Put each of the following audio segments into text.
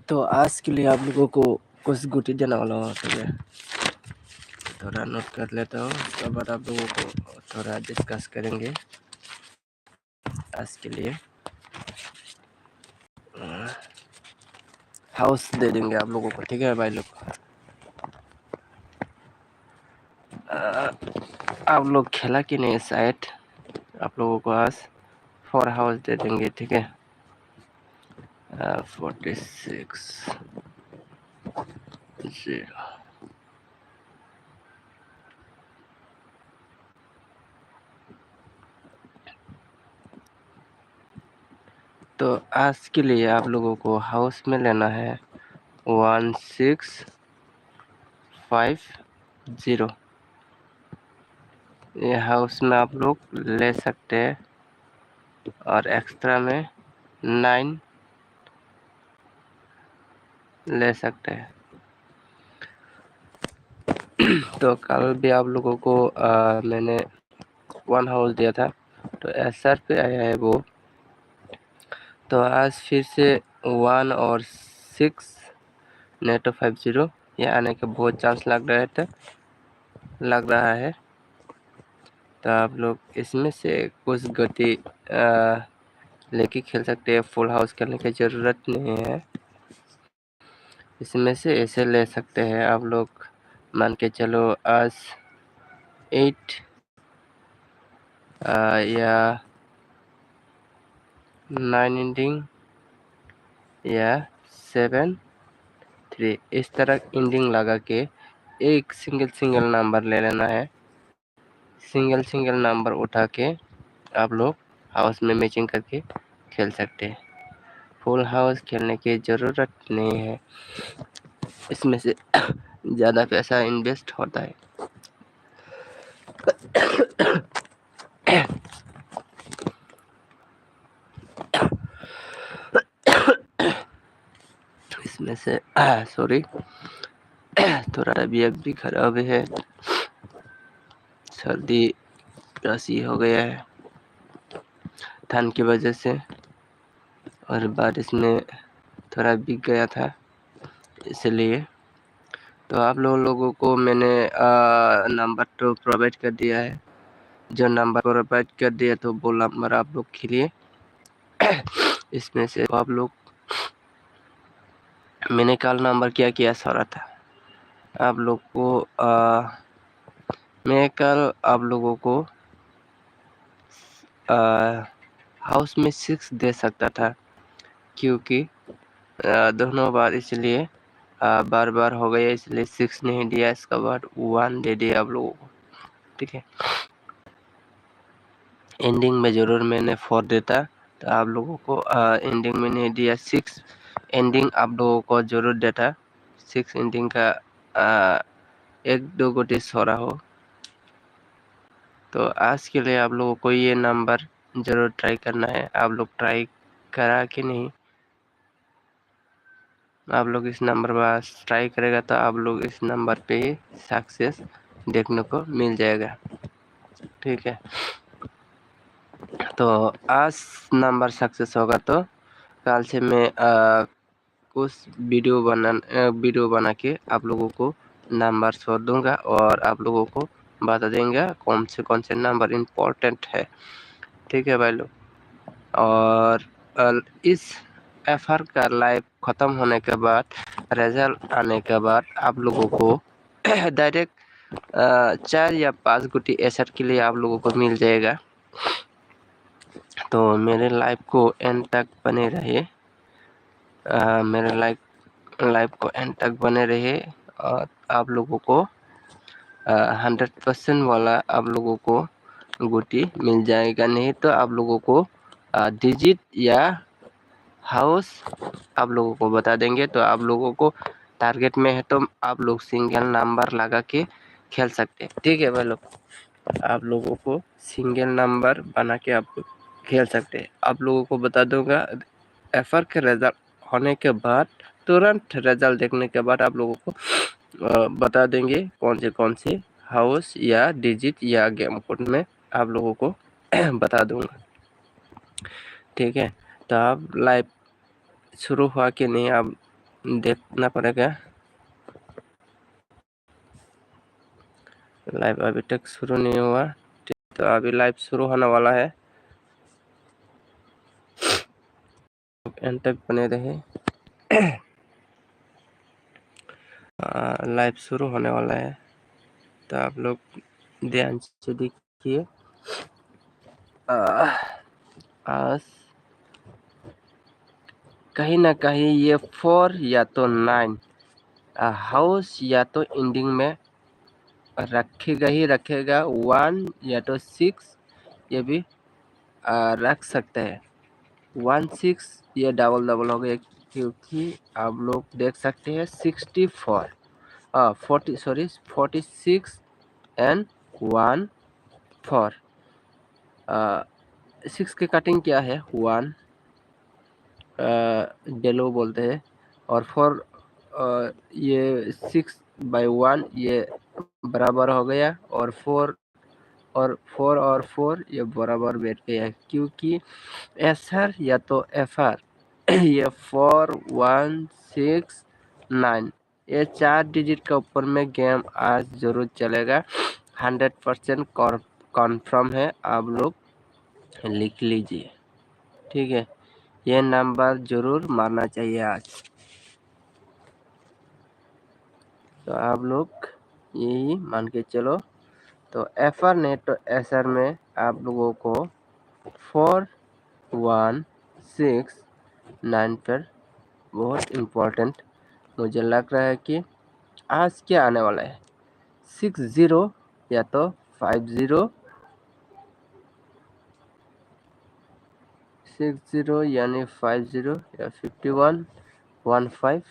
तो आज के लिए आप लोगों को कुछ गुटी देने वाला हूँ, ठीक है। थोड़ा नोट कर लेता हूँ, उसके बाद आप लोगों को थोड़ा डिस्कस करेंगे। आज के लिए हाउस दे देंगे आप लोगों को, ठीक है भाई लोग। आप लोग खेला कि नहीं शायद, आप लोगों को आज 4 हाउस दे देंगे, ठीक है। 46 0। तो आज के लिए आप लोगों को हाउस में लेना है 1650। ये हाउस में आप लोग ले सकते हैं, और एक्स्ट्रा में 9 ले सकते हैं। तो कल भी आप लोगों को मैंने 1 हाउस दिया था, तो एसआर पे आया है वो। तो आज फिर से 1 और 6 नेटो 50 ये आने के बहुत चांस लग रहा है। तो आप लोग इसमें से कुछ गति लेके खेल सकते हैं। फुल हाउस करने की ज़रूरत नहीं है, इसमें से ऐसे ले सकते हैं आप लोग। मान के चलो आज 8 या 9 एंडिंग या 7 3 इस तरह एंडिंग लगा के एक सिंगल नंबर ले लेना है। सिंगल नंबर उठा के आप लोग हाउस में मैचिंग करके खेल सकते हैं। फुल हाउस खेलने की ज़रूरत नहीं है, इसमें से ज़्यादा पैसा इन्वेस्ट होता है। इसमें से सॉरी, थोड़ा तबीयत भी खराब है, सर्दी खांसी हो गया है ठंड की वजह से, और बारिश में थोड़ा भीग गया था इसलिए। तो आप लोगों को मैंने नंबर तो प्रोवाइड कर दिया है। जो नंबर प्रोवाइड कर दिया तो वो नंबर आप लोग खेलिए। इसमें से आप लोग, मैंने कल नंबर क्या सौरा था आप लोग को। मैं कल आप लोगों को हाउस में 6 दे सकता था, क्योंकि दोनों बार इसलिए बार हो गया, इसलिए 6 नहीं दिया। इसका बाद 1 दे दिया आप लोगों को, ठीक है। एंडिंग में ज़रूर मैंने 4 देता, तो आप लोगों को एंडिंग में नहीं दिया। 6 एंडिंग आप लोगों को ज़रूर देता। 6 एंडिंग का 1-2 गोटी छोड़ा हो। तो आज के लिए आप लोगों को ये नंबर ज़रूर ट्राई करना है। आप लोग ट्राई करा कि नहीं? आप लोग इस नंबर पर ट्राई करेगा तो आप लोग इस नंबर पे ही सक्सेस देखने को मिल जाएगा, ठीक है। तो आज नंबर सक्सेस होगा तो कल से मैं कुछ वीडियो बना के आप लोगों को नंबर छोड़ दूंगा, और आप लोगों को बता देंगे कौन से नंबर इम्पोर्टेंट है, ठीक है भाई लोग। और इस एफआर का लाइव ख़त्म होने के बाद, रिजल्ट आने के बाद आप लोगों को डायरेक्ट 4 या 5 गुटी एसआर के लिए आप लोगों को मिल जाएगा। तो मेरे लाइव को एंड तक बने रहिए, मेरे लाइव को एंड तक बने रहिए, और आप लोगों को 100% वाला आप लोगों को गुटी मिल जाएगा। नहीं तो आप लोगों को डिजिट या हाउस आप लोगों को बता देंगे। तो आप लोगों को टारगेट में है तो आप लोग सिंगल नंबर लगा के खेल सकते हैं, ठीक है भाई लोग। आप लोगों को सिंगल नंबर बना के आप खेल सकते हैं। आप लोगों को बता दूंगा एफआर के रिजल्ट होने के बाद, तुरंत रिजल्ट देखने के बाद आप लोगों को बता देंगे कौन से हाउस या डिजिट या गेम कोड में आप लोगों को बता दूंगा, ठीक है। तो आप लाइव शुरू हुआ कि नहीं आप देखना पड़ेगा। लाइव अभी तक शुरू नहीं हुआ, तो अभी लाइव शुरू होने वाला है। एंड तक बने रहे। लाइव शुरू होने वाला है, तो आप लोग ध्यान से देखिए। आज कहीं ना कहीं ये 4 या तो 9 हाउस या तो एंडिंग में रखेगा ही रखेगा। 1 या तो 6 ये भी रख सकते हैं। 1 6 ये डबल डबल हो गया, क्योंकि आप लोग देख सकते हैं 64 46 एंड 1 4 6 के कटिंग क्या है 1 डेलो बोलते हैं, और 4 ये 6/1 ये बराबर हो गया, और 4 और 4 ये बराबर बैठ गया, क्योंकि एसआर या तो एफआर ये 4 1 6 9 ये 4 डिजिट का ऊपर में गेम आज जरूर चलेगा। 100% कॉन्फर्म है, आप लोग लिख लीजिए। ठीक है, ये नंबर जरूर मारना चाहिए आज। तो आप लोग यही मान के चलो। तो एफआर ने तो एसआर में आप लोगों को 4 1 6 9 पर बहुत इम्पोर्टेंट मुझे लग रहा है कि आज क्या आने वाला है 60 या तो 50 60 यानी 50 या 51 15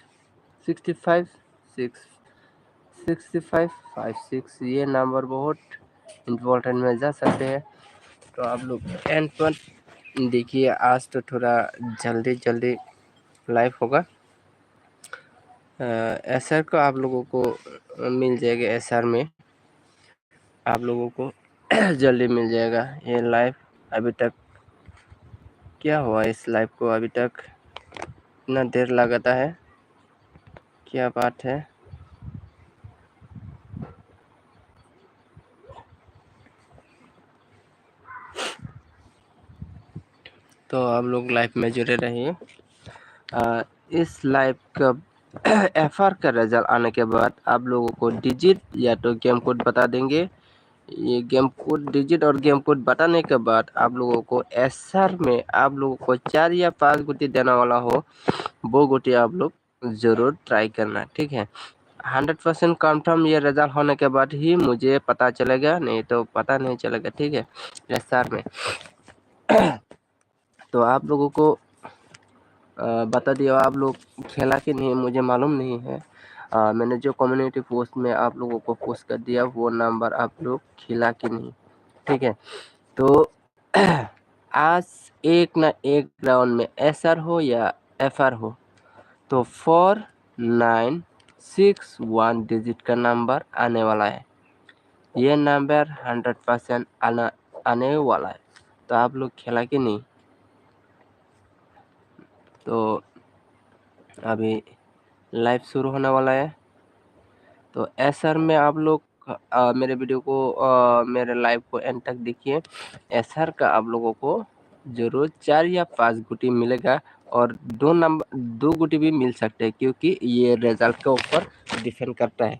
65 6 65 56 ये नंबर बहुत इम्पोर्टेंट में जा सकते हैं। तो आप लोग एंड पर देखिए, आज तो थोड़ा जल्दी लाइव होगा। एसआर को आप लोगों को मिल जाएगा, एसआर में आप लोगों को जल्दी मिल जाएगा। ये लाइव अभी तक क्या हुआ, इस लाइव को अभी तक इतना देर लगाता है, क्या बात है। तो आप लोग लाइव में जुड़े रहिए। इस लाइव का एफआर का रिजल्ट आने के बाद आप लोगों को डिजिट या तो गेम कोड बता देंगे। ये गेम कोड डिजिट और गेम कोड बताने के बाद आप लोगों को एसआर में आप लोगों को 4 या 5 गुटी देने वाला हो, वो गुटी आप लोग जरूर ट्राई करना। ठीक है, 100% कंफर्म ये रिजल्ट होने के बाद ही मुझे पता चलेगा, नहीं तो पता नहीं चलेगा। ठीक है, एसआर में तो आप लोगों को बता दिया, आप लोग खेला कि नहीं मुझे मालूम नहीं है। मैंने जो कम्युनिटी पोस्ट में आप लोगों को पोस्ट कर दिया वो नंबर आप लोग खेला कि नहीं। ठीक है, तो आज एक ना एक राउंड में एसआर हो या एफआर हो, तो 4 9 6 1 डिजिट का नंबर आने वाला है। ये नंबर 100% आने वाला है। तो आप लोग खेला कि नहीं। तो अभी लाइव शुरू होने वाला है। तो एसआर में आप लोग मेरे वीडियो को मेरे लाइव को एंड तक देखिए। एसआर का आप लोगों को जरूर 4 या 5 गुटी मिलेगा, और 2 गुटी भी मिल सकते हैं, क्योंकि ये रिजल्ट के ऊपर डिपेंड करता है।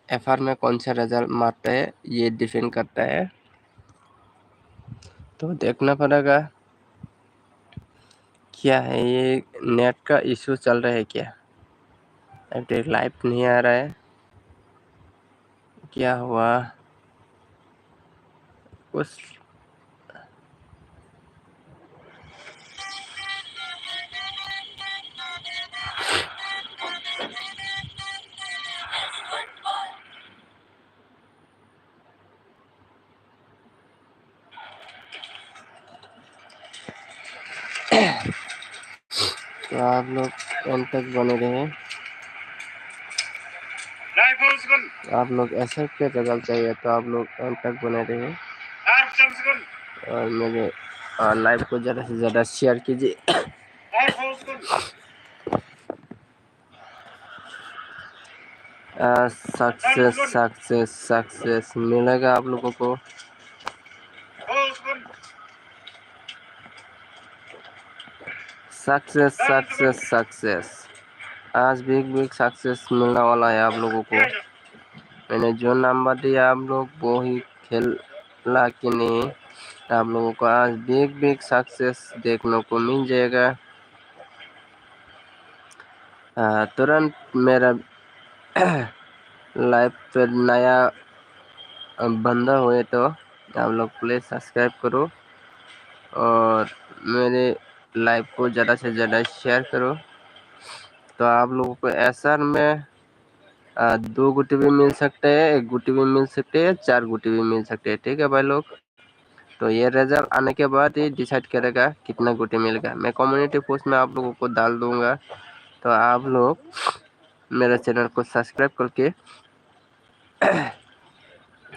एफआर में कौन सा रिजल्ट मारता है ये डिपेंड करता है, तो देखना पड़ेगा। क्या है ये नेट का इशू चल रहा है क्या, अभी लाइव नहीं आ रहा है, क्या हुआ कुछ। तो आप लोग एंड तक बने रहे। आप लोग ऐसा क्या रिजल्ट चाहिए, तो आप लोग एंड तक बने रहे, और मेरे लाइव को ज़्यादा से ज़्यादा शेयर कीजिए। सक्सेस सक्सेस सक्सेस मिलेगा आप लोगों को। सक्सेस सक्सेस सक्सेस आज बिग बिग सक्सेस मिलने वाला है आप लोगों को। मैंने जो नंबर दिया आप लोग वो ही खेला कि नहीं, आप लोगों को आज बिग बिग सक्सेस देखने को मिल जाएगा। तुरंत मेरा लाइव पे नया बंदा हुए तो आप लोग प्लीज़ सब्सक्राइब करो और मेरे लाइव को ज़्यादा से ज़्यादा शेयर करो। तो आप लोगों को एसआर में 2 गुटी भी मिल सकते हैं, 1 गुटी भी मिल सकते हैं, 4 गुटी भी मिल सकते हैं। ठीक है भाई लोग, तो ये रिजल्ट आने के बाद ही डिसाइड करेगा कितना गुटी मिलेगा। मैं कम्युनिटी पोस्ट में आप लोगों को डाल दूंगा, तो आप लोग मेरे चैनल को सब्सक्राइब करके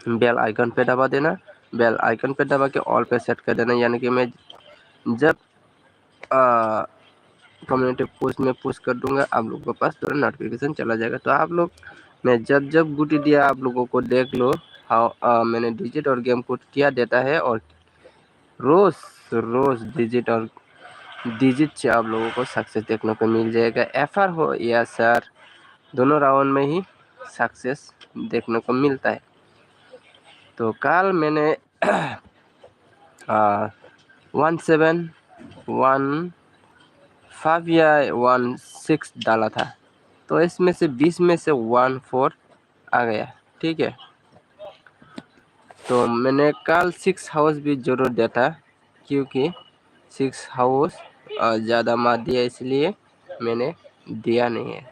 बेल आइकन पे दबा देना। बेल आइकन पे दबा के ऑल पे सेट कर देना, यानी कि मैं जब कम्युनिटी पोस्ट में पोस्ट कर दूंगा आप लोगों के पास तुरंत नोटिफिकेशन चला जाएगा। तो आप लोग मैं जब जब गुटी दिया आप लोगों को देख लो हाउ मैंने डिजिट और गेम कोड क्या देता है, और रोज रोज डिजिट से आप लोगों को सक्सेस देखने को मिल जाएगा। एफआर हो या सर, दोनों राउंड में ही सक्सेस देखने को मिलता है। तो कल मैंने 1715 या 16 डाला था, तो इसमें से 20 में से 14 आ गया। ठीक है, तो मैंने कल 6 हाउस भी जरूर दिया था, क्योंकि 6 हाउस ज़्यादा मार दिया इसलिए मैंने दिया नहीं है।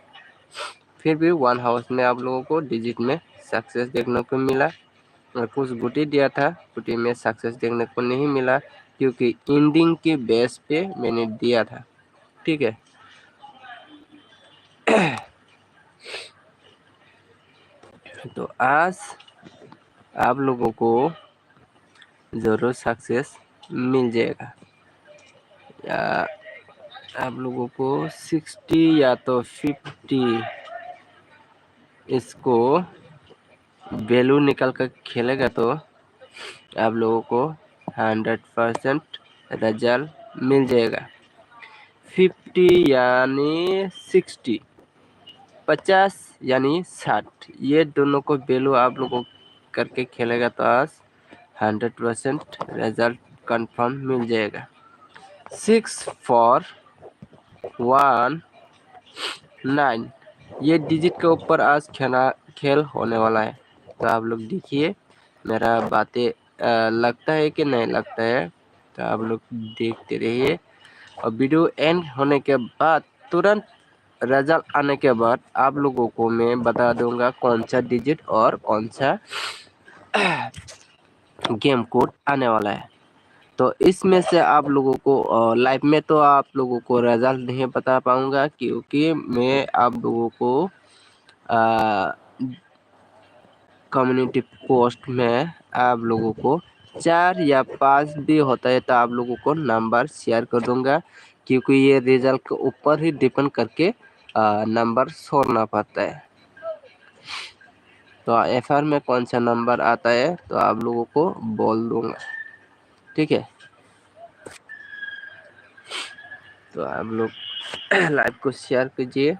फिर भी 1 हाउस में आप लोगों को डिजिट में सक्सेस देखने को मिला, और कुछ गुटी दिया था, गुटी में सक्सेस देखने को नहीं मिला, क्योंकि एंडिंग के बेस पे मैंने दिया था। ठीक है, तो आज आप लोगों को ज़रूर सक्सेस मिल जाएगा, या आप लोगों को 60 या तो 50 इसको वैल्यू निकल कर खेलेगा तो आप लोगों को 100% रिजल्ट मिल जाएगा। 50 यानी 60, 50 यानी 60, ये दोनों को वैल्यू आप लोगों करके खेलेगा तो आज 100% रिजल्ट कंफर्म मिल जाएगा। 6419 ये डिजिट के ऊपर आज खेल होने वाला है। तो आप लोग देखिए मेरा बातें लगता है कि नहीं लगता है, तो आप लोग देखते रहिए, और वीडियो एंड होने के बाद तुरंत रिजल्ट आने के बाद आप लोगों को मैं बता दूंगा कौन सा डिजिट और कौन सा गेम कोड आने वाला है। तो इसमें से आप लोगों को लाइव में तो आप लोगों को रिजल्ट नहीं बता पाऊंगा, क्योंकि मैं आप लोगों को कम्युनिटी पोस्ट में आप लोगों को 4 या 5 भी होता है तो आप लोगों को नंबर शेयर कर दूंगा, क्योंकि ये रिजल्ट के ऊपर ही डिपेंड करके नंबर छोड़ना पड़ता है। तो एफआर में कौन सा नंबर आता है तो आप लोगों को बोल दूंगा। ठीक है, तो आप लोग लाइव को शेयर कीजिए।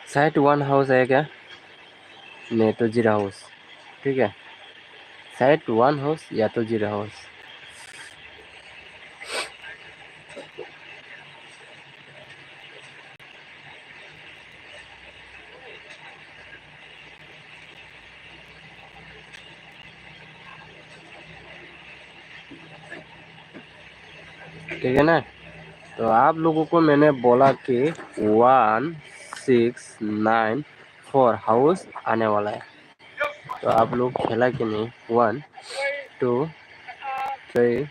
साइट 1 हाउस है क्या? नहीं तो जीरा हाउस। ठीक है, साइट 1 हाउस या तो जीरा हाउस। ठीक है ना। तो आप लोगों को मैंने बोला कि 1694 हाउस आने वाला है, तो आप लोग खेला कि नहीं? 1 2 3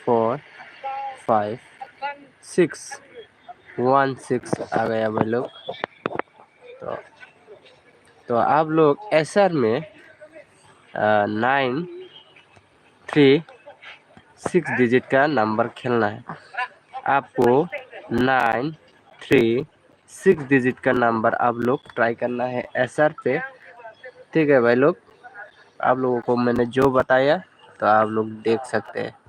4 5 6 1 6 आ गया भाई लोग। तो आप लोग एसआर में 9 3 6 डिजिट का नंबर खेलना है। आपको 9 3 6 डिजिट का नंबर आप लोग ट्राई करना है एसआर पे। ठीक है भाई लोग, आप लोगों को मैंने जो बताया तो आप लोग देख सकते हैं।